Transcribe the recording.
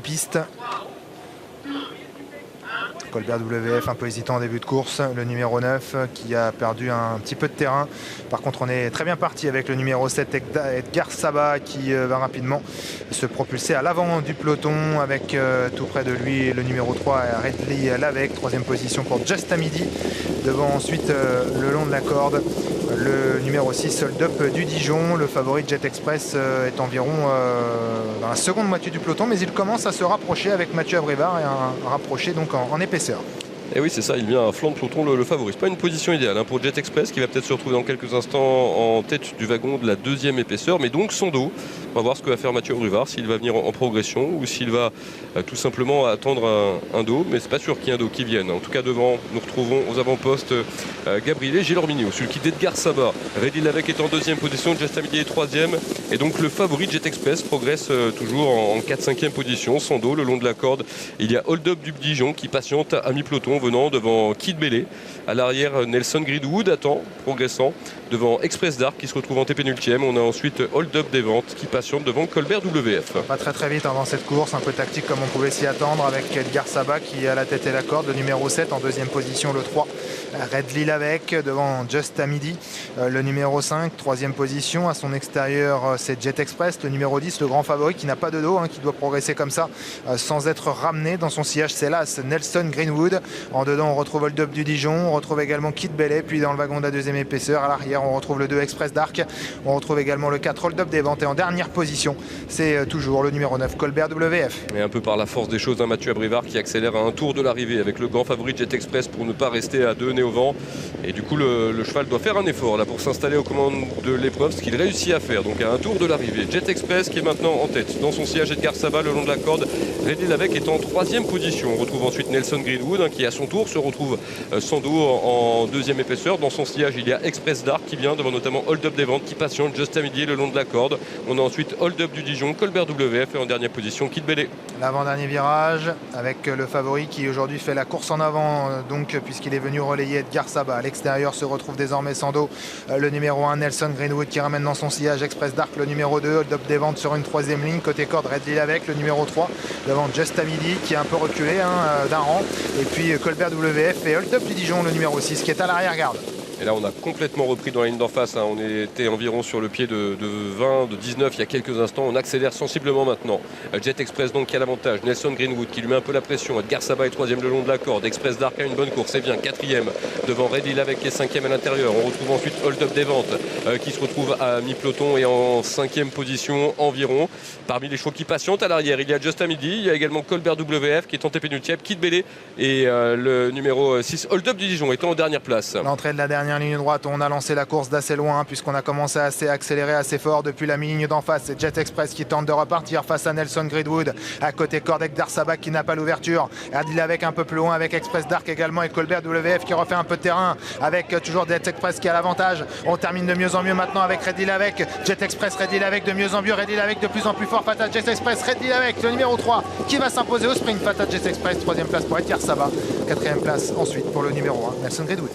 Piste. Colbert WF un peu hésitant en début de course, le numéro 9 qui a perdu un petit peu de terrain. Par contre on est très bien parti avec le numéro 7 Edgar Saba qui va rapidement se propulser à l'avant du peloton avec tout près de lui le numéro 3 Redley Lavec, troisième position pour Just à midi. Devant ensuite le long de la corde le numéro 6 Hold Up du Dijon. Le favori Jet Express est environ dans la seconde moitié du peloton, mais il commence à se rapprocher avec Mathieu Abrivard et un rapproché donc en épaisseur. Et oui, c'est ça, il vient à flanc de peloton le favori. C'est pas une position idéale pour Jet Express qui va peut-être se retrouver dans quelques instants en tête du wagon de la deuxième épaisseur, mais donc son dos. On va voir ce que va faire Mathieu Abrivard, s'il va venir en progression ou s'il va tout simplement attendre un dos, mais c'est pas sûr qu'il y ait un dos qui vienne. En tout cas, devant, nous retrouvons aux avant-postes Gabriel et Gilormino, celui qui d'Edgar Saba. Reddy Lavec est en deuxième position, Just à midi est troisième, et donc le favori Jet Express progresse toujours en 4-5e position. Son dos, le long de la corde, il y a Hold Up du Dijon qui patiente à mi-peloton, venant devant Kid Bélé. À l'arrière, Nelson Greenwood attend, progressant, devant Express Dark qui se retrouve en T-pénultième. On a ensuite Hold Up des Ventes qui patiente devant Colbert WF. Pas très vite dans cette course, un peu tactique comme on pouvait s'y attendre avec Edgar Saba qui a la tête et la corde, le numéro 7 en deuxième position, le 3 Redley Lavec devant Just à midi, le numéro 5 troisième position. À son extérieur c'est Jet Express, le numéro 10 le grand favori qui n'a pas de dos, qui doit progresser comme ça sans être ramené. Dans son sillage c'est là Nelson Greenwood. En dedans on retrouve Hold Up du Dijon, on retrouve également Kid Bélé, puis dans le wagon de la deuxième épaisseur à l'arrière on retrouve le 2 Express Dark, on retrouve également le 4 Hold Up des Ventes et en dernière position c'est toujours le numéro 9 Colbert WF. Et un peu par la force des choses, Mathieu Abrivard qui accélère à un tour de l'arrivée avec le grand favori Jet Express pour ne pas rester à deux nez au vent, et du coup le cheval doit faire un effort là pour s'installer aux commandes de l'épreuve, ce qu'il réussit à faire. Donc à un tour de l'arrivée, Jet Express qui est maintenant en tête. Dans son sillage Edgar Saba le long de la corde, Redley Lavec est en troisième position. On retrouve ensuite Nelson Greenwood qui à son tour se retrouve sans dos en deuxième épaisseur. Dans son sillage il y a Express Dark qui vient devant notamment Hold Up des Ventes qui patiente Just à midi le long de la corde. On a ensuite Hold Up du Dijon, Colbert WF et en dernière position Kid Bélé. L'avant-dernier virage avec le favori qui aujourd'hui fait la course en avant donc puisqu'il est venu relayer Edgar Saba. À l'extérieur se retrouve désormais sans dos le numéro 1 Nelson Greenwood qui ramène dans son sillage Express Dark, le numéro 2 Hold Up des Ventes sur une troisième ligne. Côté corde Redley Lavec le numéro 3 devant Just à midi qui est un peu reculé d'un rang, et puis Colbert WF et Hold Up du Dijon le numéro 6 qui est à l'arrière-garde. Et là on a complètement repris dans la ligne d'en face, on était environ sur le pied de 20, de 19 il y a quelques instants. On accélère sensiblement maintenant. Jet Express donc qui a l'avantage, Nelson Greenwood qui lui met un peu la pression, Edgar Saba est troisième le long de la corde, Express Dark a une bonne course, c'est bien, quatrième devant Redley Lavec qui est cinquième à l'intérieur. On retrouve ensuite Hold Up des Ventes qui se retrouve à mi-peloton et en cinquième position environ. Parmi les chevaux qui patientent à l'arrière, il y a Just à midi, il y a également Colbert WF qui est en T-pénultième, Kid Bélé et le numéro 6 Hold Up du Dijon étant en dernière place. L'entrée de la dernière ligne droite, on a lancé la course d'assez loin puisqu'on a commencé à accélérer assez fort depuis la mi-ligne d'en face. C'est Jet Express qui tente de repartir face à Nelson Greenwood. À côté corde Edgar Saba qui n'a pas l'ouverture. Redley Lavec un peu plus loin avec Express Dark également et Colbert WF qui refait un peu de terrain avec toujours Jet Express qui a l'avantage. On termine de mieux en mieux maintenant avec Redley Lavec. Jet Express, Redley Lavec de mieux en mieux. Redley Lavec de plus en plus fort face à Jet Express. Redley Lavec le numéro 3 qui va s'imposer au sprint face à Jet Express. Troisième place pour Edgar Saba. Quatrième place ensuite pour le numéro 1 Nelson Greenwood.